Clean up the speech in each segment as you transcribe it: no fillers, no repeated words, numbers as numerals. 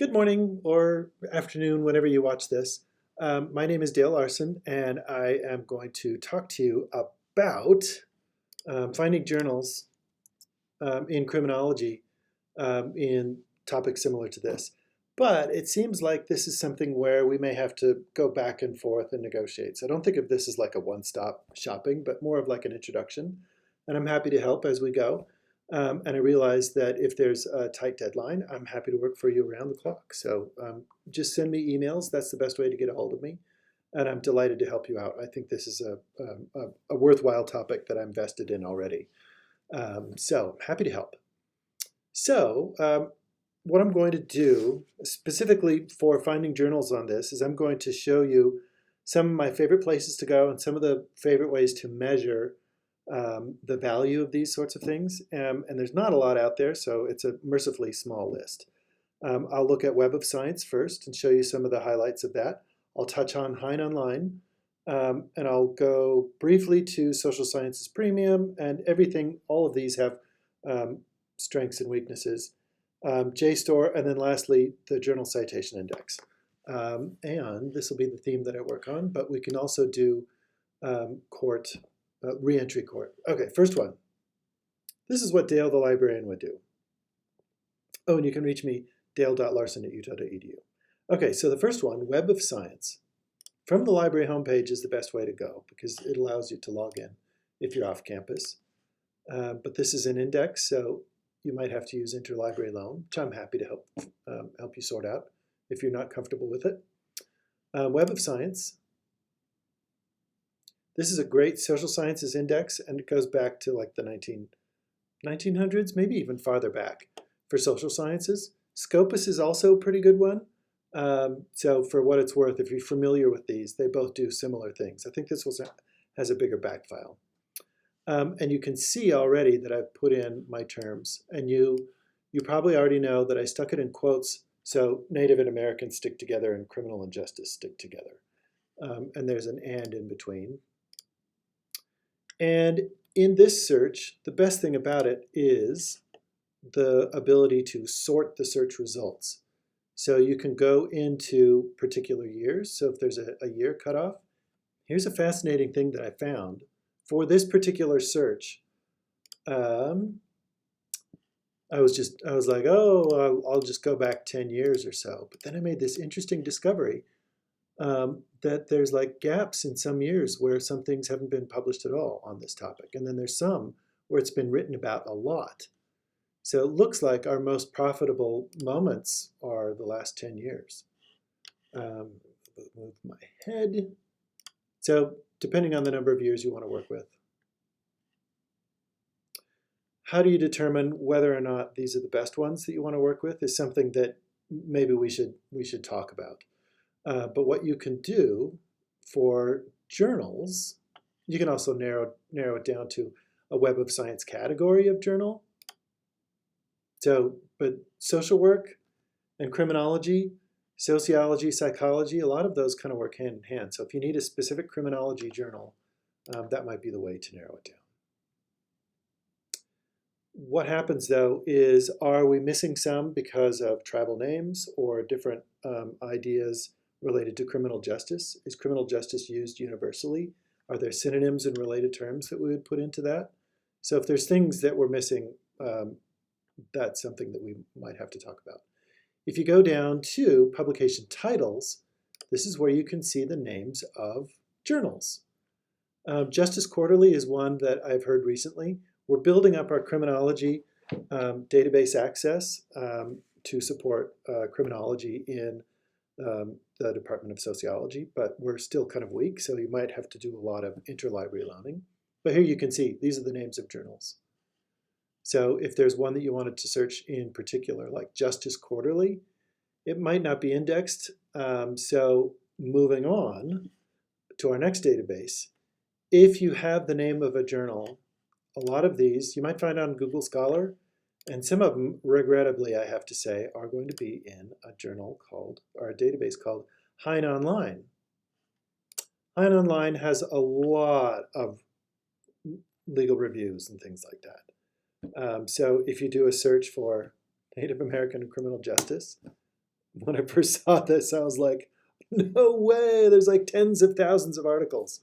Good morning or afternoon, whenever you watch this. My name is Dale Larson, and I am going to talk to you about finding journals in criminology in topics similar to this. But it seems like this is something where we may have to go back and forth and negotiate. So I don't think of this as like a one-stop shopping, but more of like an introduction. And I'm happy to help as we go. And I realize that if there's a tight deadline, I'm happy to work for you around the clock. So just send me emails. That's the best way to get a hold of me. And I'm delighted to help you out. I think this is a worthwhile topic that I'm vested in already. So happy to help. So what I'm going to do specifically for finding journals on this is I'm going to show you some of my favorite places to go and some of the favorite ways to measure the value of these sorts of things. And there's not a lot out there, so it's a mercifully small list. I'll look at Web of Science first and show you some of the highlights of that. I'll touch on Hein Online, and I'll go briefly to Social Sciences Premium and everything. All of these have strengths and weaknesses. JSTOR, and then lastly, the Journal Citation Index. And this will be the theme that I work on, but we can also do reentry court. Okay, first one. This is what Dale the librarian would do. Oh, and you can reach me, dale.larson@utah.edu. Okay, so the first one, Web of Science. From the library homepage is the best way to go because it allows you to log in if you're off campus. But this is an index, so you might have to use interlibrary loan, which I'm happy to help you sort out if you're not comfortable with it. Web of Science. This is a great social sciences index, and it goes back to like the 1900s, maybe even farther back for social sciences. Scopus is also a pretty good one. So for what it's worth, if you're familiar with these, they both do similar things. I think this has a bigger back file. And you can see already that I've put in my terms, and you probably already know that I stuck it in quotes, so Native and Americans stick together and criminal and justice stick together. And there's an and in between. And in this search, the best thing about it is the ability to sort the search results. So you can go into particular years. So if there's a year cutoff, here's a fascinating thing that I found. For this particular search, I was like, oh, I'll just go back 10 years or so. But then I made this interesting discovery that there's like gaps in some years where some things haven't been published at all on this topic. And then there's some where it's been written about a lot. So it looks like our most profitable moments are the last 10 years. Move my head. So depending on the number of years you want to work with. How do you determine whether or not these are the best ones that you want to work with is something that maybe we should talk about. But what you can do for journals, you can also narrow it down to a Web of Science category of journal. So, but social work and criminology, sociology, psychology, a lot of those kind of work hand in hand. So if you need a specific criminology journal, that might be the way to narrow it down. What happens though is, are we missing some because of tribal names or different ideas related to criminal justice? Is criminal justice used universally? Are there synonyms and related terms that we would put into that? So if there's things that we're missing, that's something that we might have to talk about. If you go down to publication titles, this is where you can see the names of journals. Justice Quarterly is one that I've heard recently. We're building up our criminology database access to support criminology in the Department of Sociology, but we're still kind of weak, so you might have to do a lot of interlibrary loaning. But here you can see, these are the names of journals. So if there's one that you wanted to search in particular, like Justice Quarterly, it might not be indexed. So moving on to our next database, if you have the name of a journal, a lot of these you might find on Google Scholar, and some of them, regrettably, I have to say, are going to be in a journal called, or a database called Hein Online. Hein Online has a lot of legal reviews and things like that. So if you do a search for Native American criminal justice, When I first saw this, I was like, no way, there's like tens of thousands of articles.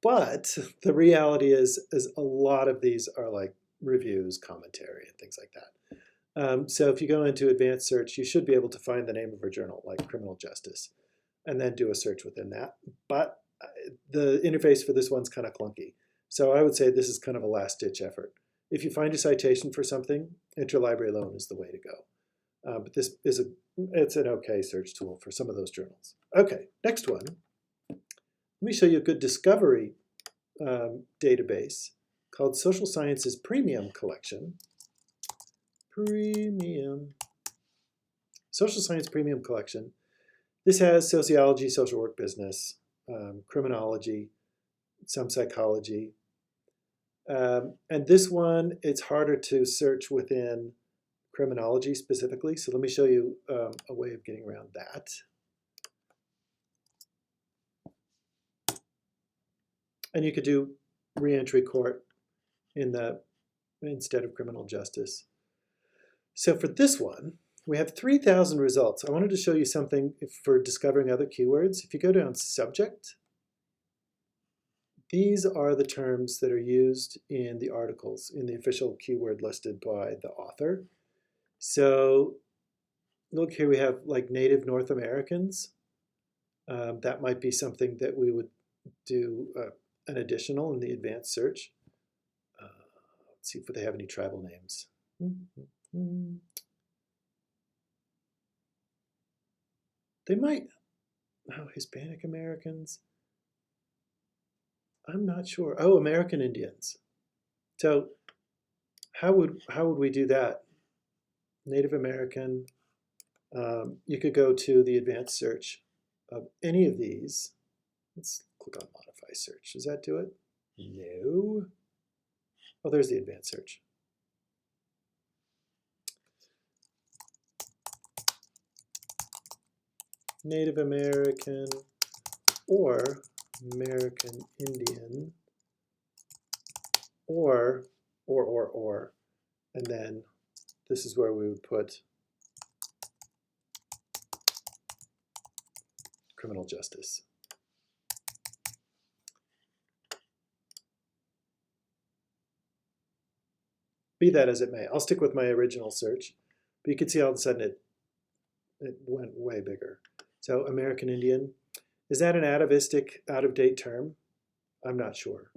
But the reality is a lot of these are like reviews, commentary, and things like that. So if you go into advanced search, you should be able to find the name of a journal like Criminal Justice and then do a search within that. But the interface for this one's kind of clunky. So I would say this is kind of a last-ditch effort. If you find a citation for something, interlibrary loan is the way to go. But this is it's an okay search tool for some of those journals. Okay, next one. Let me show you a good discovery database called Social Sciences Premium Collection. Premium. Social Science Premium Collection. This has sociology, social work, business, criminology, some psychology. And this one, it's harder to search within criminology specifically. So let me show you a way of getting around that. And you could do reentry court instead of criminal justice. So for this one, we have 3,000 results. I wanted to show you something for discovering other keywords. If you go down subject, these are the terms that are used in the articles, in the official keyword listed by the author. So look here, we have like Native North Americans. That might be something that we would do an additional in the advanced search. Let's see if they have any tribal names. They might, Hispanic Americans. I'm not sure. Oh, American Indians. So how would we do that? Native American. You could go to the advanced search of any of these. Let's click on modify search. Does that do it? No. Oh, there's the advanced search. Native American or American Indian or, and then this is where we would put criminal justice. Be that as it may, I'll stick with my original search, but you can see all of a sudden it went way bigger. So American Indian, is that an atavistic, out-of-date term? I'm not sure.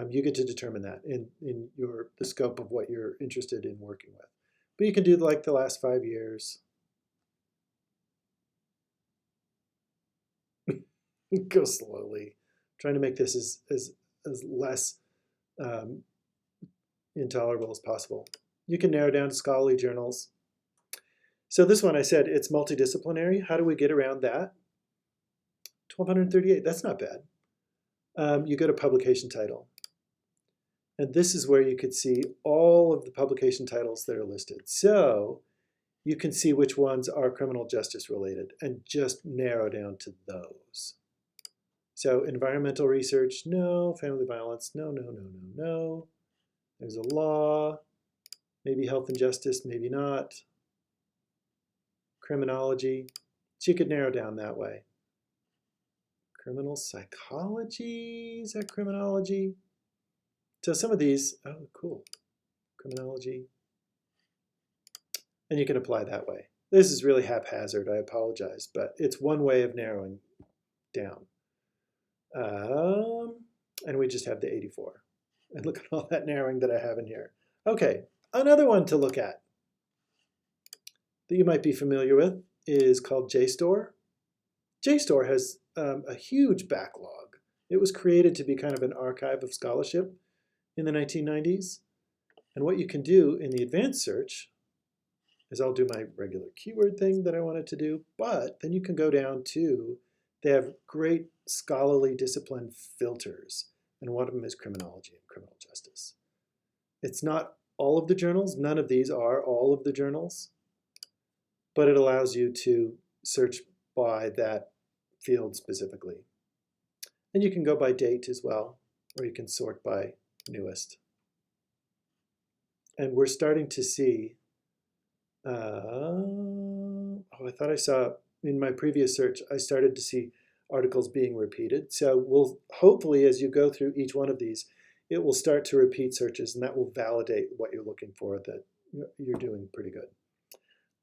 You get to determine that in the scope of what you're interested in working with. But you can do like the last 5 years. Go slowly. Trying to make this as less intolerable as possible. You can narrow down to scholarly journals. So this one I said it's multidisciplinary. How do we get around that? 1,238, that's not bad. You go to publication title. And this is where you could see all of the publication titles that are listed. So you can see which ones are criminal justice related and just narrow down to those. So environmental research, no. Family violence, no, no, no, no, no. There's a law, maybe health and justice, maybe not. Criminology, so you could narrow down that way. Criminal psychology, is that criminology? So some of these, oh, cool. Criminology. And you can apply that way. This is really haphazard, I apologize, but it's one way of narrowing down. And we just have the 84. And look at all that narrowing that I have in here. Okay, another one to look at that you might be familiar with is called JSTOR. JSTOR has a huge backlog. It was created to be kind of an archive of scholarship in the 1990s. And what you can do in the advanced search is I'll do my regular keyword thing that I wanted to do, but then you can go down to, they have great scholarly discipline filters, and one of them is criminology and criminal justice. It's not all of the journals, none of these are all of the journals, but it allows you to search by that field specifically. And you can go by date as well, or you can sort by newest. And we're starting to see, oh, I thought I saw in my previous search, I started to see articles being repeated. So we'll hopefully, as you go through each one of these, it will start to repeat searches, and that will validate what you're looking for, that you're doing pretty good.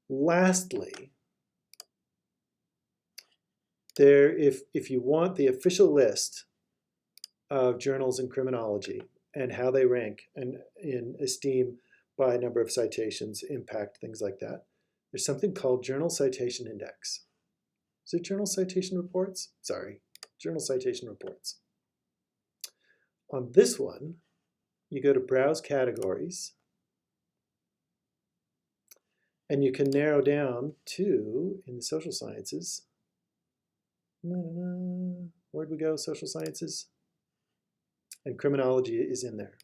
Lastly, if you want the official list of journals in criminology and how they rank and in esteem by number of citations, impact, things like that, there's something called Journal Citation Index. Is it Journal Citation Reports? Sorry, Journal Citation Reports. On this one, you go to Browse Categories, and you can narrow down to, in the social sciences, where'd we go, social sciences? And criminology is in there.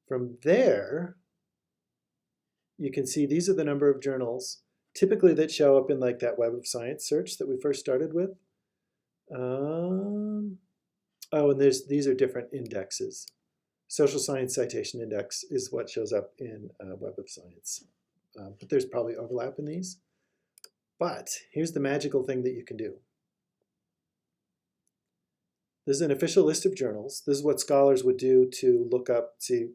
From there, you can see these are the number of journals typically that show up in like that Web of Science search that we first started with. Oh, and these are different indexes. Social Science Citation Index is what shows up in Web of Science. But there's probably overlap in these. But here's the magical thing that you can do. This is an official list of journals. This is what scholars would do to look up, see,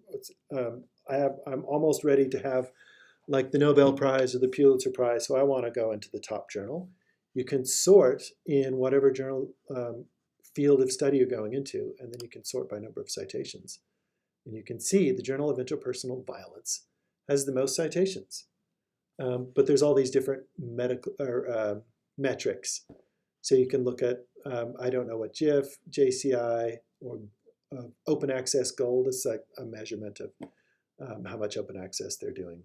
I'm almost ready to have like the Nobel Prize or the Pulitzer Prize, so I want to go into the top journal. You can sort in whatever journal field of study you're going into, and then you can sort by number of citations. And you can see the Journal of Interpersonal Violence has the most citations. But there's all these different metrics. So you can look at, I don't know what GIF, JCI, or Open Access Gold is like a measurement of how much open access they're doing.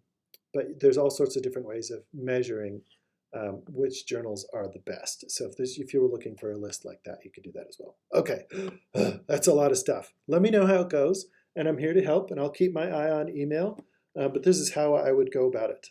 But there's all sorts of different ways of measuring which journals are the best. So if you were looking for a list like that, you could do that as well. Okay, that's a lot of stuff. Let me know how it goes, and I'm here to help, and I'll keep my eye on email. But this is how I would go about it.